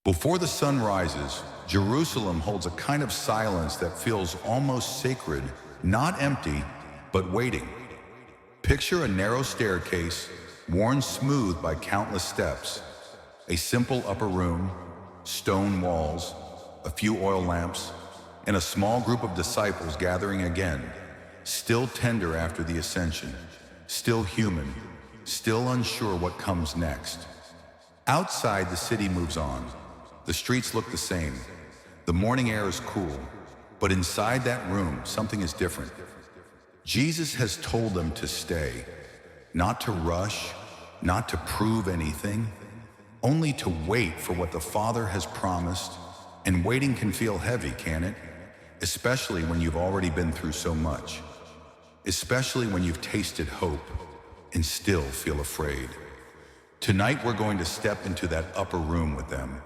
Before the sun rises, Jerusalem holds a kind of silence that feels almost sacred, not empty, but waiting. Picture a narrow staircase, worn smooth by countless steps, a simple upper room, stone walls, a few oil lamps, and a small group of disciples gathering again, still tender after the Ascension, still human, still unsure what comes next. Outside, the city moves on. The streets look the same. The morning air is cool, but inside that room, something is different. Jesus has told them to stay, not to rush, not to prove anything, only to wait for what the Father has promised. And waiting can feel heavy, can it? Especially when you've already been through so much. Especially when you've tasted hope and still feel afraid. Tonight we're going to step into that upper room with them,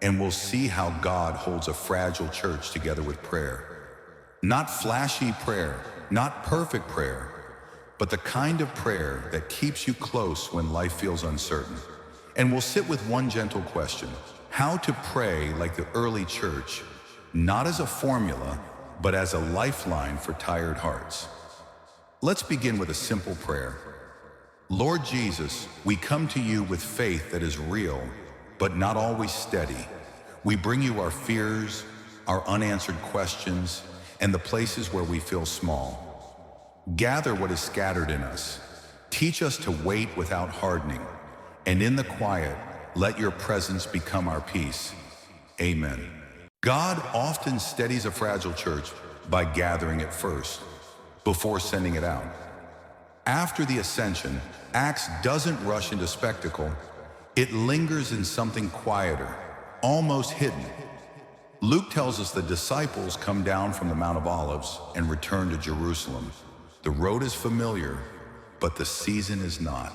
and we'll see how God holds a fragile church together with prayer. Not flashy prayer, not perfect prayer, but the kind of prayer that keeps you close when life feels uncertain. And we'll sit with one gentle question: how to pray like the early church, not as a formula, but as a lifeline for tired hearts. Let's begin with a simple prayer. Lord Jesus, we come to you with faith that is real, but not always steady. We bring you our fears, our unanswered questions, and the places where we feel small. Gather what is scattered in us. Teach us to wait without hardening, and in the quiet, let your presence become our peace. Amen. God often steadies a fragile church by gathering it first, before sending it out. After the Ascension, Acts doesn't rush into spectacle. It lingers in something quieter, almost hidden. Luke tells us the disciples come down from the Mount of Olives and return to Jerusalem. The road is familiar, but the season is not.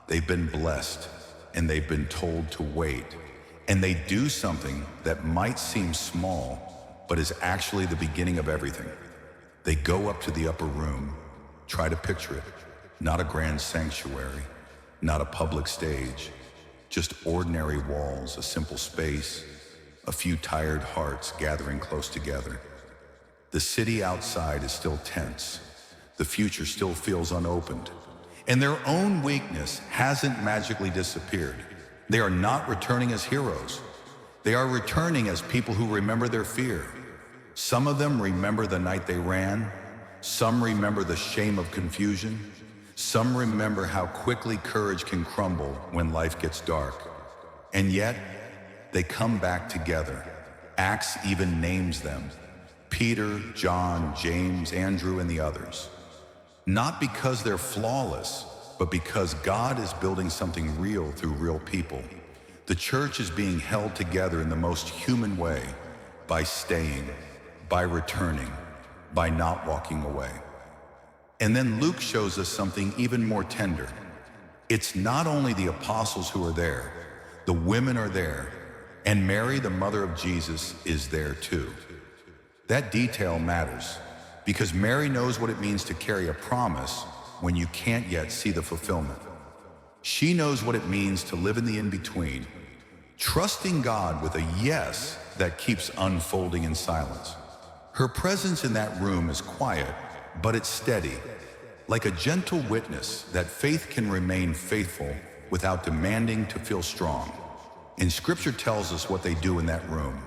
They've been blessed, and they've been told to wait. And they do something that might seem small, but is actually the beginning of everything. They go up to the upper room. Try to picture it. Not a grand sanctuary, not a public stage, just ordinary walls, a simple space, a few tired hearts gathering close together. The city outside is still tense. The future still feels unopened. And their own weakness hasn't magically disappeared. They are not returning as heroes. They are returning as people who remember their fear. Some of them remember the night they ran. Some remember the shame of confusion. Some remember how quickly courage can crumble when life gets dark. And yet, they come back together. Acts even names them: Peter, John, James, Andrew, and the others. Not because they're flawless, but because God is building something real through real people. The church is being held together in the most human way, by staying, by returning, by not walking away. And then Luke shows us something even more tender. It's not only the apostles who are there, the women are there, and Mary, the mother of Jesus, is there too. That detail matters, because Mary knows what it means to carry a promise when you can't yet see the fulfillment. She knows what it means to live in the in-between, trusting God with a yes that keeps unfolding in silence. Her presence in that room is quiet, but it's steady, like a gentle witness that faith can remain faithful without demanding to feel strong. And Scripture tells us what they do in that room.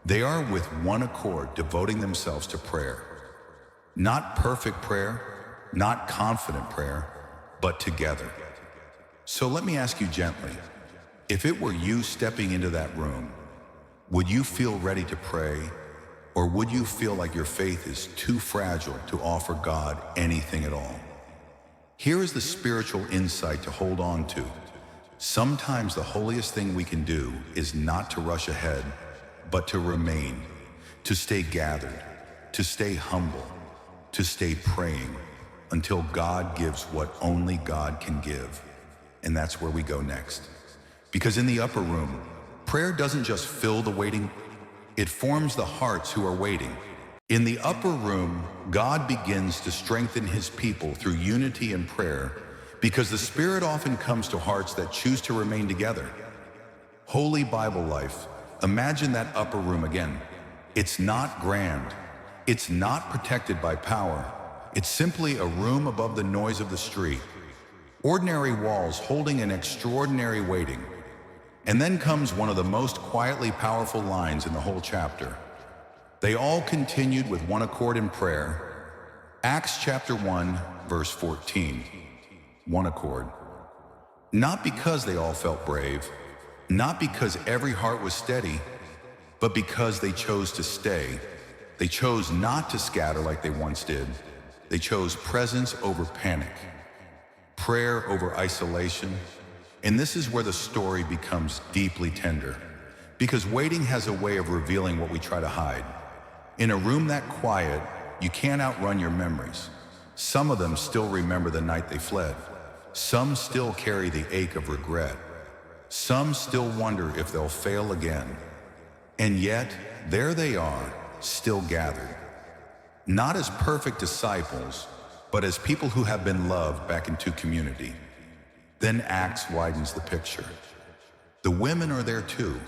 They are with one accord, devoting themselves to prayer. Not perfect prayer, not confident prayer, but together. So let me ask you gently, if it were you stepping into that room, would you feel ready to pray? Or would you feel like your faith is too fragile to offer God anything at all? Here is the spiritual insight to hold on to. Sometimes the holiest thing we can do is not to rush ahead, but to remain, to stay gathered, to stay humble, to stay praying until God gives what only God can give. And that's where we go next. Because in the upper room, prayer doesn't just fill the waiting, it forms the hearts who are waiting. In the upper room, God begins to strengthen his people through unity and prayer, because the Spirit often comes to hearts that choose to remain together. Holy Bible life, Imagine that upper room again. It's not grand. It's not protected by power. It's simply a room above the noise of the street. Ordinary walls holding an extraordinary weighting. And then comes one of the most quietly powerful lines in the whole chapter. They all continued with one accord in prayer. Acts chapter 1, verse 14. One accord. Not because they all felt brave, not because every heart was steady, but because they chose to stay. They chose not to scatter like they once did. They chose presence over panic, prayer over isolation. And this is where the story becomes deeply tender, because waiting has a way of revealing what we try to hide. In a room that quiet, you can't outrun your memories. Some of them still remember the night they fled. Some still carry the ache of regret. Some still wonder if they'll fail again. And yet, there they are, still gathered. Not as perfect disciples, but as people who have been loved back into community. Then Acts widens the picture. The women are there too.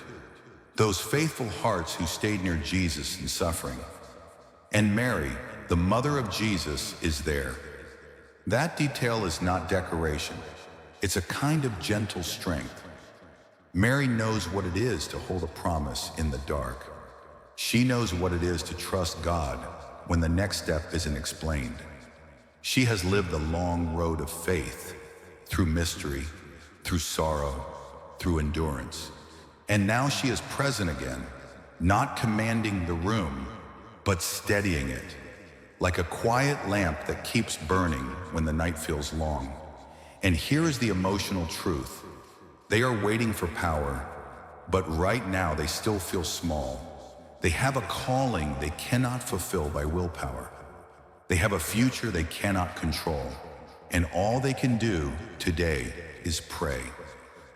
Those faithful hearts who stayed near Jesus in suffering. And Mary, the mother of Jesus, is there. That detail is not decoration. It's a kind of gentle strength. Mary knows what it is to hold a promise in the dark. She knows what it is to trust God when the next step isn't explained. She has lived the long road of faith, through mystery, through sorrow, through endurance. And now she is present again, not commanding the room, but steadying it, like a quiet lamp that keeps burning when the night feels long. And here is the emotional truth. They are waiting for power, but right now they still feel small. They have a calling they cannot fulfill by willpower. They have a future they cannot control. And all they can do today is pray.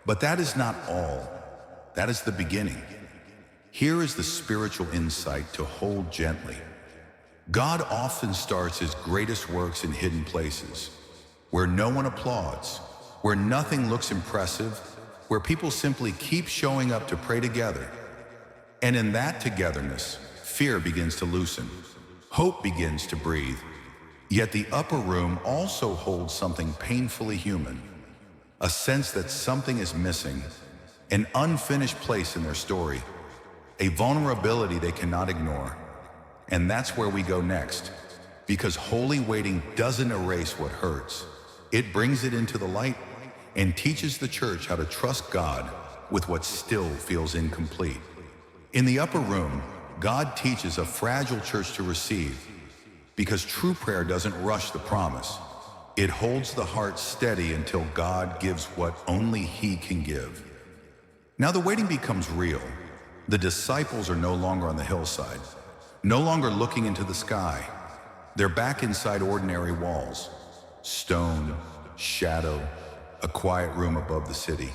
But that is not all. That is the beginning. Here is the spiritual insight to hold gently. God often starts his greatest works in hidden places, where no one applauds, where nothing looks impressive, where people simply keep showing up to pray together. And in that togetherness, fear begins to loosen. Hope begins to breathe. Yet the upper room also holds something painfully human, a sense that something is missing, an unfinished place in their story, a vulnerability they cannot ignore. And that's where we go next, because holy waiting doesn't erase what hurts. It brings it into the light and teaches the church how to trust God with what still feels incomplete. In the upper room, God teaches a fragile church to receive, because true prayer doesn't rush the promise. It holds the heart steady until God gives what only he can give. Now the waiting becomes real. The disciples are no longer on the hillside, no longer looking into the sky. They're back inside ordinary walls, stone, shadow, a quiet room above the city.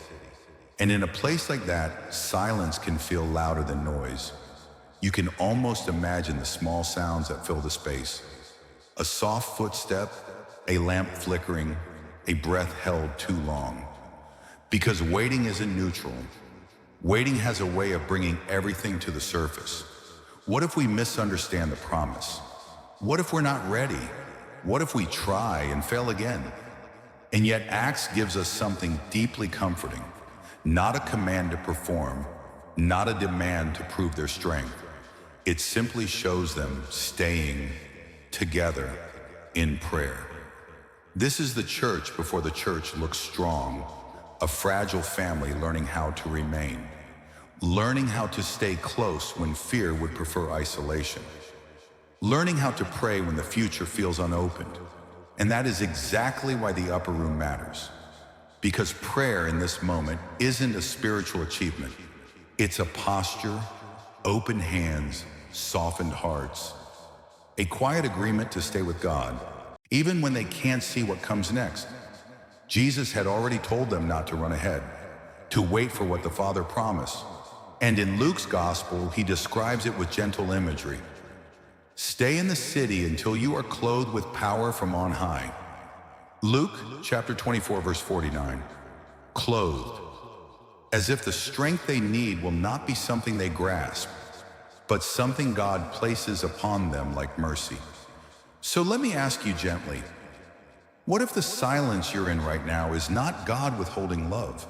And in a place like that, silence can feel louder than noise. You can almost imagine the small sounds that fill the space. A soft footstep, a lamp flickering, a breath held too long. Because waiting isn't neutral. Waiting has a way of bringing everything to the surface. What if we misunderstand the promise? What if we're not ready? What if we try and fail again? And yet Acts gives us something deeply comforting. Not a command to perform, not a demand to prove their strength. It simply shows them staying together in prayer. This is the church before the church looks strong, a fragile family learning how to remain, learning how to stay close when fear would prefer isolation, learning how to pray when the future feels unopened. And that is exactly why the upper room matters. Because prayer in this moment isn't a spiritual achievement. It's a posture, open hands, softened hearts, a quiet agreement to stay with God, even when they can't see what comes next. Jesus had already told them not to run ahead, to wait for what the Father promised. And in Luke's gospel, he describes it with gentle imagery. Stay in the city until you are clothed with power from on high. Luke chapter 24, verse 49. Clothed. as if the strength they need will not be something they grasp, but something God places upon them like mercy. So let me ask you gently, what if the silence you're in right now is not God withholding love,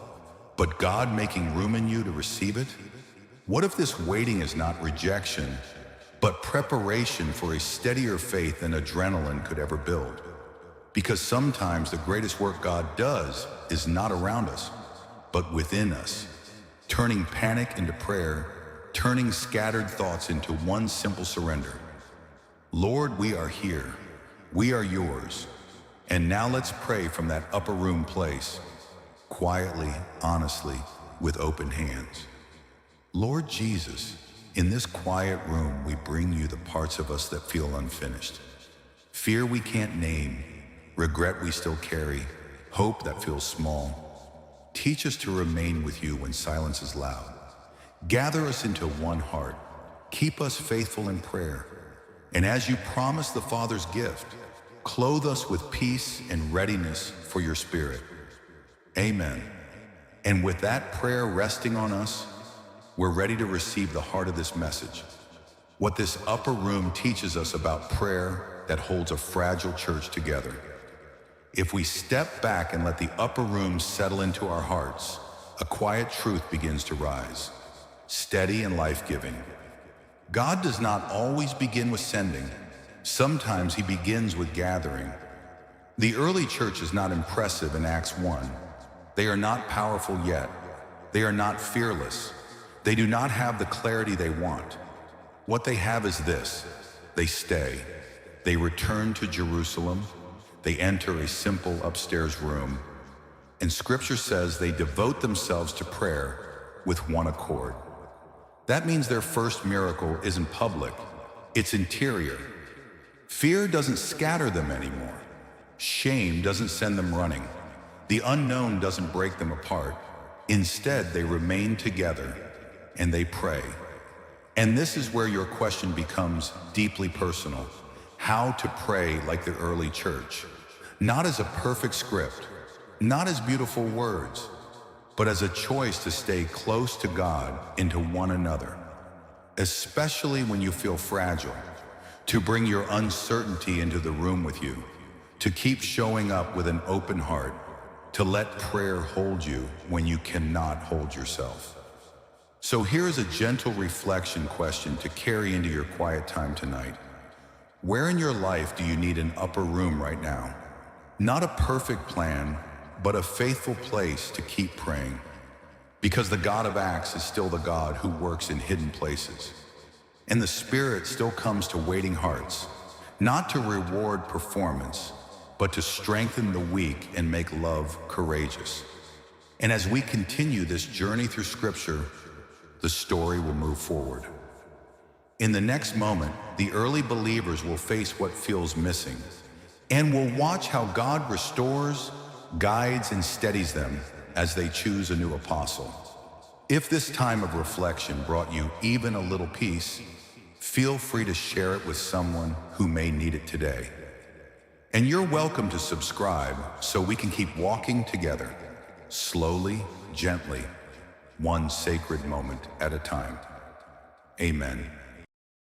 but God making room in you to receive it? What if this waiting is not rejection, but preparation for a steadier faith than adrenaline could ever build? Because sometimes the greatest work God does is not around us, but within us, turning panic into prayer, turning scattered thoughts into one simple surrender. Lord, we are here. We are yours. And now let's pray from that upper room place, quietly, honestly, with open hands. Lord Jesus, in this quiet room, we bring you the parts of us that feel unfinished. Fear we can't name, regret we still carry, hope that feels small. Teach us to remain with you when silence is loud. Gather us into one heart. Keep us faithful in prayer. And as you promised the Father's gift, clothe us with peace and readiness for your Spirit. Amen. And with that prayer resting on us, we're ready to receive the heart of this message. What this upper room teaches us about prayer that holds a fragile church together. If we step back and let the upper room settle into our hearts, a quiet truth begins to rise, steady and life-giving. God does not always begin with sending. Sometimes he begins with gathering. The early church is not impressive in Acts 1. They are not powerful yet. They are not fearless. They do not have the clarity they want. What they have is this: they stay. They return to Jerusalem. They enter a simple upstairs room. And Scripture says they devote themselves to prayer with one accord. That means their first miracle isn't public, it's interior. Fear doesn't scatter them anymore. Shame doesn't send them running. The unknown doesn't break them apart. Instead, they remain together and they pray. And this is where your question becomes deeply personal. How to pray like the early church. Not as a perfect script, not as beautiful words, but as a choice to stay close to God and to one another, especially when you feel fragile, to bring your uncertainty into the room with you, to keep showing up with an open heart, to let prayer hold you when you cannot hold yourself. So here's a gentle reflection question to carry into your quiet time tonight. Where in your life do you need an upper room right now? Not a perfect plan, but a faithful place to keep praying. Because the God of Acts is still the God who works in hidden places. And the Spirit still comes to waiting hearts, not to reward performance, but to strengthen the weak and make love courageous. And as we continue this journey through Scripture, the story will move forward. In the next moment, the early believers will face what feels missing, and will watch how God restores, guides, and steadies them as they choose a new apostle. If this time of reflection brought you even a little peace, feel free to share it with someone who may need it today. And you're welcome to subscribe so we can keep walking together, slowly, gently, one sacred moment at a time. Amen.